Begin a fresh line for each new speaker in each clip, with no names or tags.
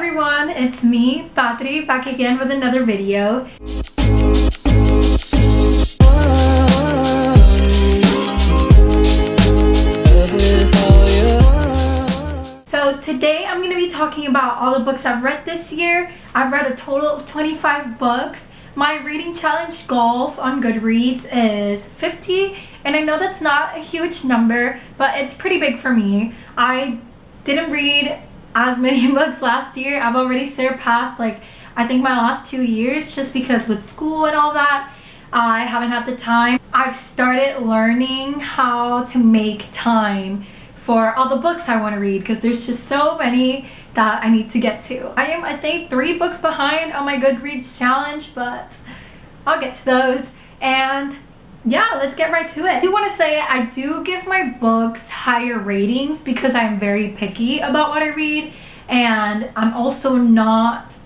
everyone, it's me, Patri, back again with another video. So today I'm going to be talking about all the books I've read this year. I've read a total of 25 books. My reading challenge goal on Goodreads is 50, and I know that's not a huge number, but it's pretty big for me. I didn't read as many books last year. I've already surpassed I think my last 2 years, just because with school and all that I haven't had the time. I've started learning how to make time for all the books I want to read because there's just so many that I need to get to. I am, I think, 3 books behind on my Goodreads challenge, but I'll get to those. And yeah, let's get right to it. I do want to say I do give my books higher ratings because I'm very picky about what I read, and I'm also not,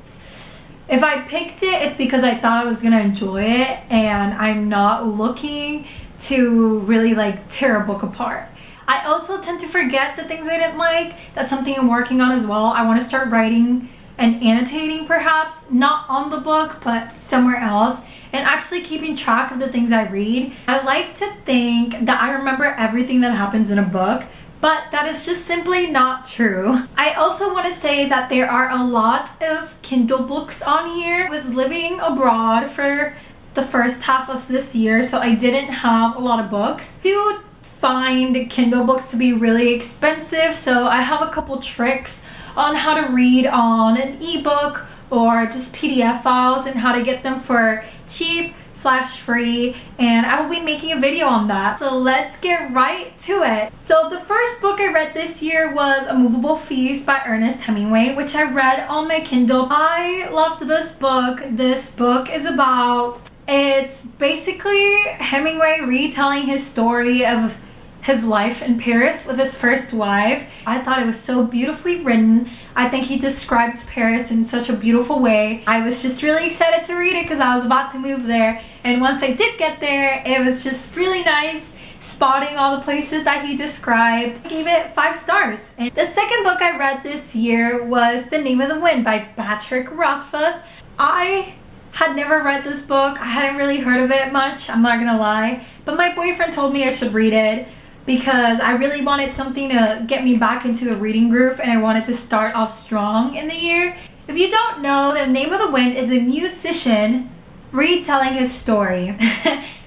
if I picked it, it's because I thought I was gonna enjoy it, and I'm not looking to really tear a book apart. I also tend to forget the things I didn't like. That's something I'm working on as well. I want to start writing and annotating, perhaps not on the book but somewhere else, and actually keeping track of the things I read. I like to think that I remember everything that happens in a book, but that is just simply not true. I also want to say that there are a lot of Kindle books on here. I was living abroad for the first half of this year, so I didn't have a lot of books. I do find Kindle books to be really expensive, so I have a couple tricks on how to read on an ebook or just PDF files and how to get them for cheap/free, and I will be making a video on that. So let's get right to it. So the first book I read this year was A Movable Feast by Ernest Hemingway, which I read on my Kindle. I loved this book. This book is about, it's basically Hemingway retelling his story of his life in Paris with his first wife. I thought it was so beautifully written. I think he describes Paris in such a beautiful way. I was just really excited to read it because I was about to move there, and once I did get there, it was just really nice spotting all the places that he described. I gave it 5 stars. And the second book I read this year was The Name of the Wind by Patrick Rothfuss. I had never read this book. I hadn't really heard of it much, I'm not gonna lie, but my boyfriend told me I should read it because I really wanted something to get me back into the reading groove, and I wanted to start off strong in the year. If you don't know, The Name of the Wind is a musician retelling his story.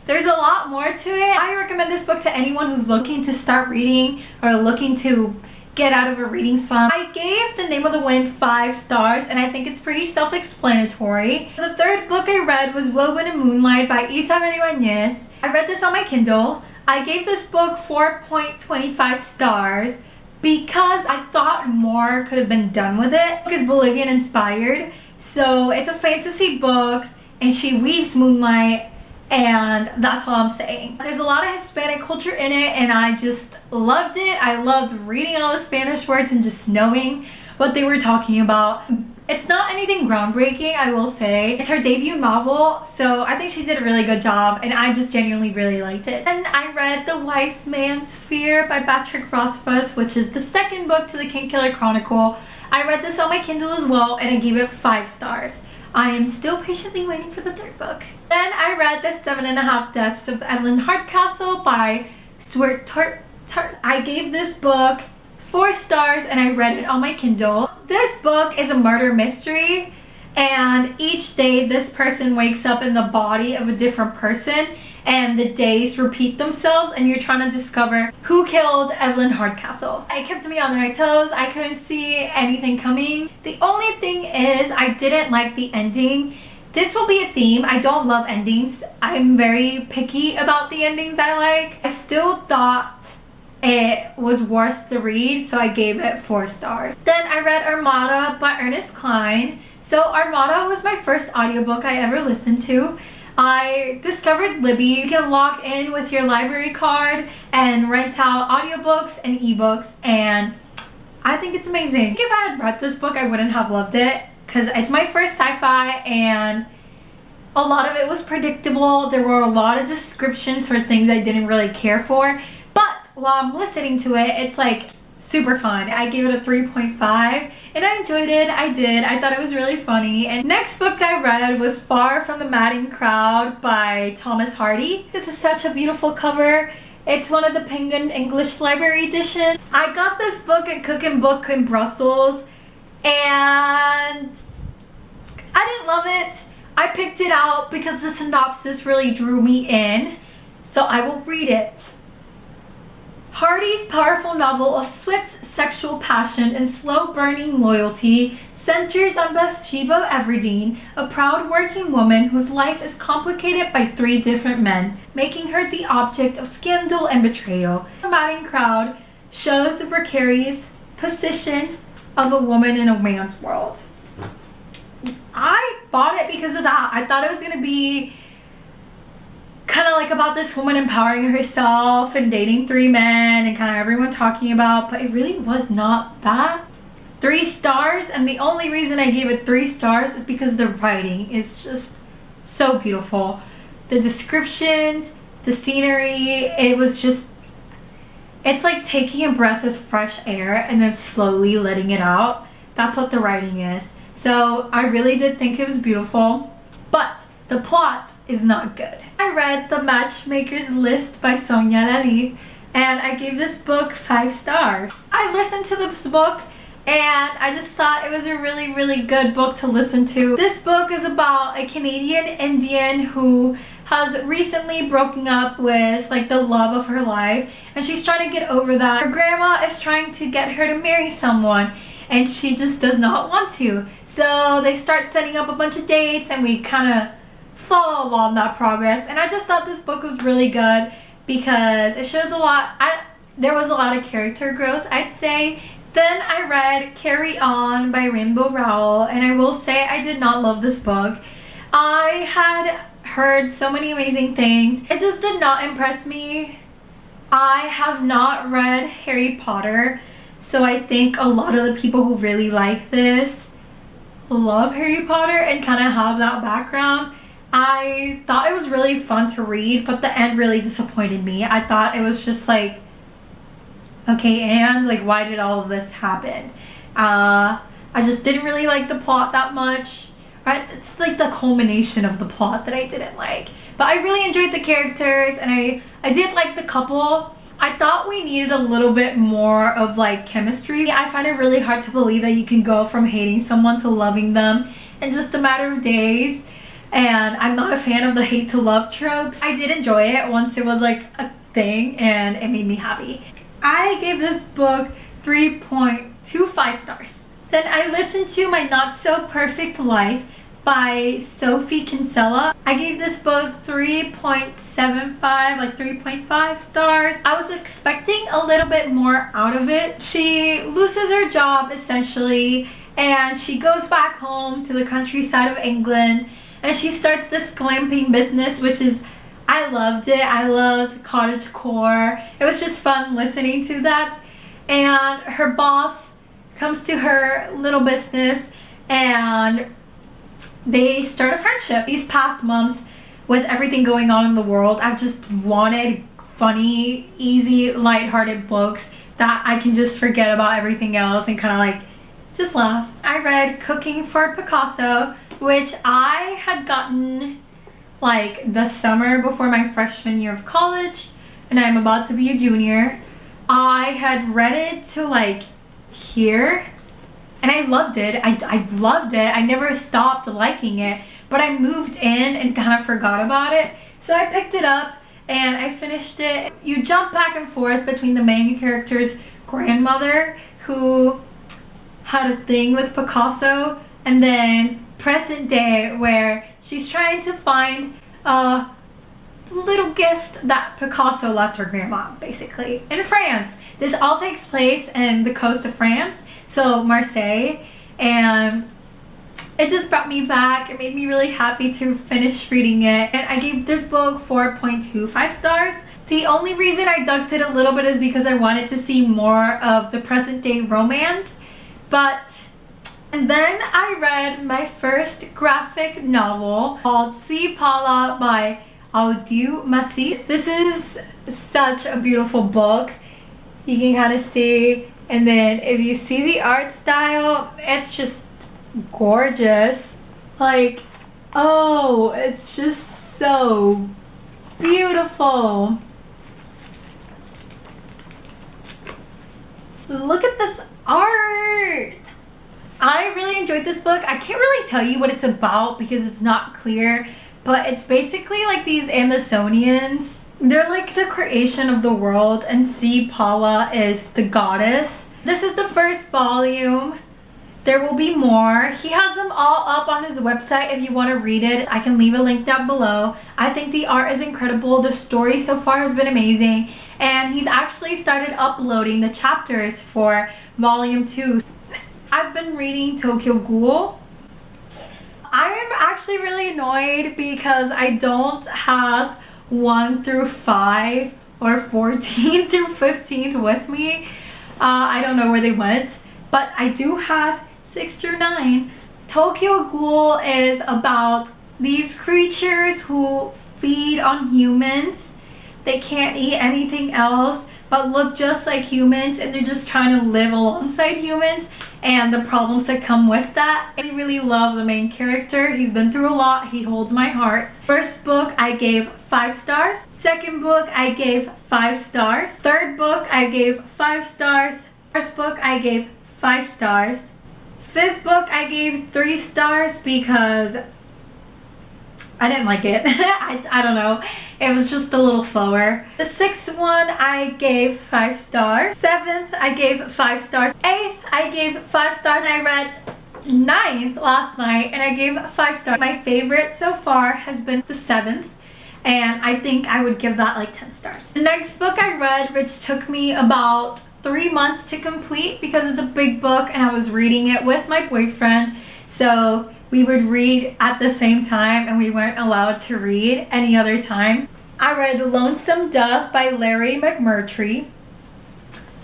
There's a lot more to it. I recommend this book to anyone who's looking to start reading or looking to get out of a reading slump. I gave The Name of the Wind 5 stars, and I think it's pretty self-explanatory. The third book I read was Logan and Moonlight by Isabel Ibanez. I read this on my Kindle. I gave this book 4.25 stars because I thought more could have been done with it. The book is Bolivian inspired, so it's a fantasy book, and she weaves moonlight, and that's all I'm saying. There's a lot of Hispanic culture in it, and I just loved it. I loved reading all the Spanish words and just knowing what they were talking about. It's not anything groundbreaking, I will say. It's her debut novel, so I think she did a really good job, and I just genuinely really liked it. And I read The Wise Man's Fear by Patrick Rothfuss, which is the second book to the Kingkiller Chronicle. I read this on my Kindle as well, and I gave it 5 stars. I am still patiently waiting for the third book. Then I read The 7.5 Deaths of Evelyn Hardcastle by Stuart Tart. I gave this book 4 stars, and I read it on my Kindle. This book is a murder mystery, and each day this person wakes up in the body of a different person, and the days repeat themselves, and you're trying to discover who killed Evelyn Hardcastle. It kept me on my toes. I couldn't see anything coming. The only thing is I didn't like the ending. This will be a theme. I don't love endings. I'm very picky about the endings I like. I still thought it was worth the read, so I gave it 4 stars. Then I read Armada by Ernest Cline. So Armada was my first audiobook I ever listened to. I discovered Libby. You can log in with your library card and rent out audiobooks and ebooks, and I think it's amazing. I think if I had read this book, I wouldn't have loved it because it's my first sci-fi, and a lot of it was predictable. There were a lot of descriptions for things I didn't really care for, but while I'm listening to it, it's super fun. I gave it a 3.5 and I enjoyed it. I thought it was really funny. And next book I read was Far from the Madding Crowd by Thomas Hardy. This is such a beautiful cover. It's one of the Penguin English Library edition. I got this book at Cook and Book in Brussels and I didn't love it. I picked it out because the synopsis really drew me in, so I will read it. Hardy's powerful novel of swift sexual passion and slow-burning loyalty centers on Bathsheba Everdeen, a proud working woman whose life is complicated by 3 different men, making her the object of scandal and betrayal. The Madding Crowd shows the precarious position of a woman in a man's world. I bought it because of that. I thought it was going to be kind of like about this woman empowering herself and dating 3 men and kind of everyone talking about, but it really was not that. 3 stars, and the only reason I gave it 3 stars is because the writing is just so beautiful. The descriptions, the scenery, it was just, it's like taking a breath of fresh air and then slowly letting it out. That's what the writing is. So I really did think it was beautiful, but the plot is not good. I read The Matchmakers List by Sonia Lali and I gave this book 5 stars. I listened to this book and I just thought it was a really good book to listen to. This book is about a Canadian Indian who has recently broken up with like the love of her life and she's trying to get over that. Her grandma is trying to get her to marry someone and she just does not want to. So they start setting up a bunch of dates and we kind of follow along that progress, and I just thought this book was really good because it shows a lot. There was a lot of character growth, I'd say. Then I read Carry On by Rainbow Rowell, and I will say I did not love this book. I had heard so many amazing things. It just did not impress me. I have not read Harry Potter, so I think a lot of the people who really like this love Harry Potter and kind of have that background. I thought it was really fun to read, but the end really disappointed me. I thought it was just like, okay, and like, why did all of this happen? I just didn't really like the plot that much. Right? It's like the culmination of the plot that I didn't like. But I really enjoyed the characters, and I did like the couple. I thought we needed a little bit more of like chemistry. I find it really hard to believe that you can go from hating someone to loving them in just a matter of days. And I'm not a fan of the hate to love tropes. I did enjoy it once it was like a thing and it made me happy. I gave this book 3.25 stars. Then I listened to My Not So Perfect Life by Sophie Kinsella. I gave this book 3.75, like 3.5 stars. I was expecting a little bit more out of it. She loses her job essentially and she goes back home to the countryside of England and she starts this glamping business, which is, I loved it. I loved cottagecore. It was just fun listening to that. And her boss comes to her little business and they start a friendship. These past months, with everything going on in the world, I've just wanted funny, easy, lighthearted books that I can just forget about everything else and kind of like just laugh. I read Cooking for Picasso, which I had gotten like the summer before my freshman year of college, and I'm about to be a junior. I had read it to like here, and I loved it. I loved it. I never stopped liking it, but I moved in and kind of forgot about it. So I picked it up and I finished it. You jump back and forth between the main character's grandmother, who had a thing with Picasso, and then present day where she's trying to find a little gift that Picasso left her grandma, basically, in France. This all takes place in the coast of France, so Marseille, and it just brought me back. It made me really happy to finish reading it, and I gave this book 4.25 stars. The only reason I ducked it a little bit is because I wanted to see more of the present day romance, and then I read my first graphic novel called Si Pala by Audiu Massis. This is such a beautiful book. You can kind of see And then if you see the art style, it's just gorgeous. Like, oh, it's just so beautiful. Look at this art. I really enjoyed this book. I can't really tell you what it's about because it's not clear, but it's basically like these Amazonians. They're like the creation of the world, and Si Paula is the goddess. This is the first volume. There will be more. He has them all up on his website if you want to read it. I can leave a link down below. I think the art is incredible. The story so far has been amazing. And he's actually started uploading the chapters for volume 2. I've been reading Tokyo Ghoul. I am actually really annoyed because I don't have 1 through 5 or 14 through 15 with me. I don't know where they went, but I do have 6 through 9. Tokyo Ghoul is about these creatures who feed on humans. They can't eat anything else but look just like humans, and they're just trying to live alongside humans and the problems that come with that. I really love the main character. He's been through a lot. He holds my heart. First book I gave 5 stars. Second book I gave 5 stars. Third book I gave 5 stars. Fourth book I gave 5 stars. Fifth book I gave 3 stars because I didn't like it. I don't know. It was just a little slower. The 6th one I gave 5 stars. 7th I gave 5 stars. 8th I gave 5 stars. And I read 9th last night and I gave 5 stars. My favorite so far has been the 7th. And I think I would give that like 10 stars. The next book I read, which took me about 3 months to complete because of the big book, and I was reading it with my boyfriend. So we would read at the same time and we weren't allowed to read any other time. I read Lonesome Dove by Larry McMurtry.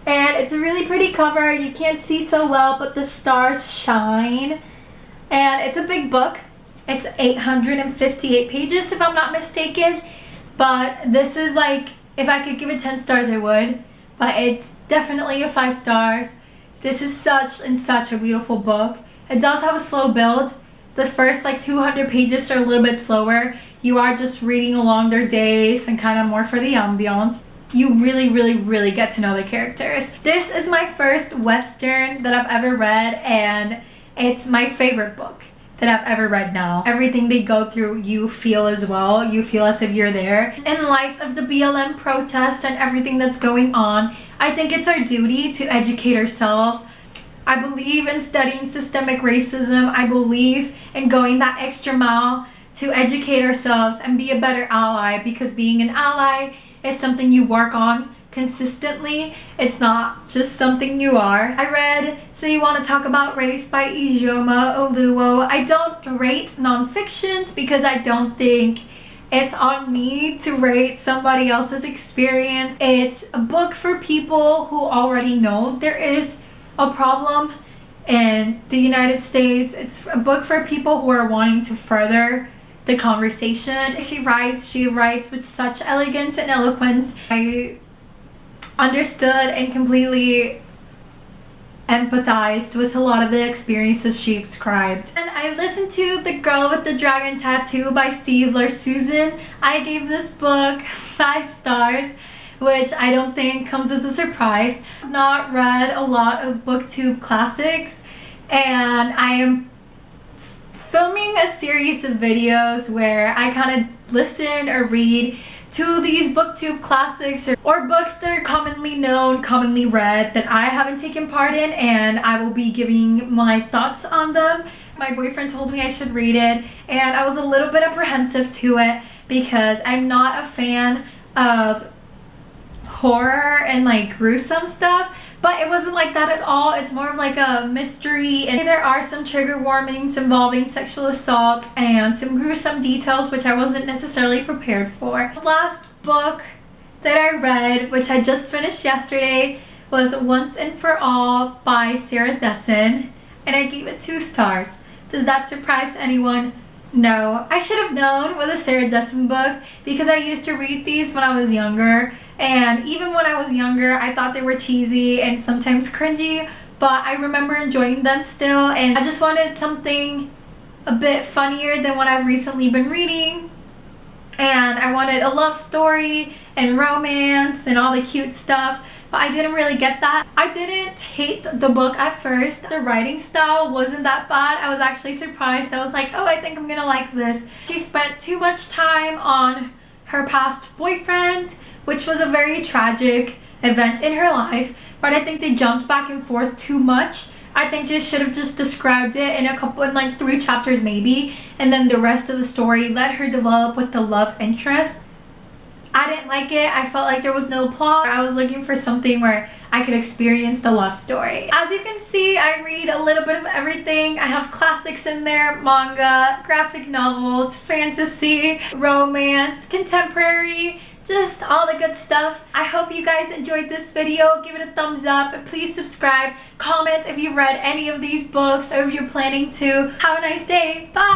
And it's a really pretty cover. You can't see so well, but the stars shine. And it's a big book. It's 858 pages if I'm not mistaken. But this is like, if I could give it 10 stars I would. But it's definitely a 5 stars. This is such a beautiful book. It does have a slow build. The first like 200 pages are a little bit slower. You are just reading along their days and kind of more for the ambiance. You really get to know the characters. This is my first Western that I've ever read, and it's my favorite book that I've ever read now. Everything they go through, you feel as well. You feel as if you're there. In light of the BLM protest and everything that's going on, I think it's our duty to educate ourselves. I believe in studying systemic racism. I believe in going that extra mile to educate ourselves and be a better ally, because being an ally is something you work on consistently. It's not just something you are. I read So You Want to Talk About Race by Ijeoma Oluo. I don't rate nonfictions because I don't think it's on me to rate somebody else's experience. It's a book for people who already know there is a problem in the United States. It's a book for people who are wanting to further the conversation. She writes with such elegance and eloquence. I understood and completely empathized with a lot of the experiences she described. And I listened to The Girl with the Dragon Tattoo by Steve Susan. I gave this book 5 stars, which I don't think comes as a surprise. I've not read a lot of booktube classics, and I am filming a series of videos where I kind of listen or read to these booktube classics or books that are commonly known, commonly read that I haven't taken part in, and I will be giving my thoughts on them. My boyfriend told me I should read it, and I was a little bit apprehensive to it because I'm not a fan of horror and like gruesome stuff, but it wasn't like that at all. It's more of like a mystery, and there are some trigger warnings involving sexual assault and some gruesome details which I wasn't necessarily prepared for. The last book that I read, which I just finished yesterday, was Once and For All by Sarah Dessen, and I gave it 2 stars. Does that surprise anyone? No. I should have known with a Sarah Dessen book because I used to read these when I was younger, And even when I was younger, I thought they were cheesy and sometimes cringy, but I remember enjoying them still, and I just wanted something a bit funnier than what I've recently been reading. And I wanted a love story and romance and all the cute stuff, but I didn't really get that. I didn't hate the book at first. The writing style wasn't that bad. I was actually surprised. I was like, oh, I think I'm gonna like this. She spent too much time on her past boyfriend, which was a very tragic event in her life, but I think they jumped back and forth too much. I think they should have just described it in like 3 chapters maybe, and then the rest of the story let her develop with the love interest. I didn't like it. I felt like there was no plot. I was looking for something where I could experience the love story. As you can see, I read a little bit of everything. I have classics in there, manga, graphic novels, fantasy, romance, contemporary, just all the good stuff. I hope you guys enjoyed this video. Give it a thumbs up. Please subscribe. Comment if you've read any of these books or if you're planning to. Have a nice day. Bye!